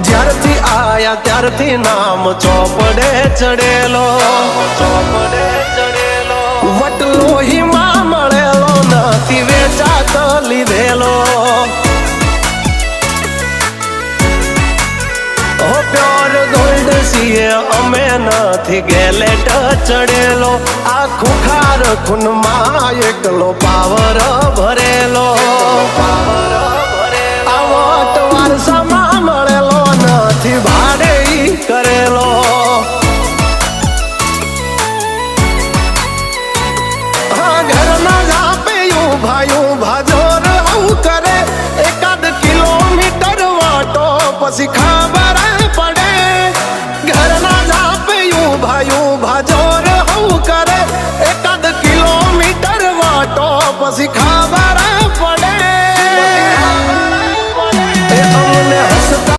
જ્યારથી આયા ત્યારથી નામ ચોપડે ચડેલો, વટલો હિમા મળેલો નથી વેચાત લીધેલો. પ્યોર ગોલ્ડ છીએ અમે નથી ગેલેટ ચડેલો. આ ખુખાર ખૂનમાં એકલો પાવર ભરેલો. આ વટ વારસામાં મળેલો નથી ભાડે કરેલો. હા ઘરના જાપે ઉભા જોર આવું કરે. એકાદ કિલોમીટર વાટો પછી ખબર પડે. ઘરના જાપે ઉભા જોર આવું કરે. એકાદ કિલોમીટર વાટો પછી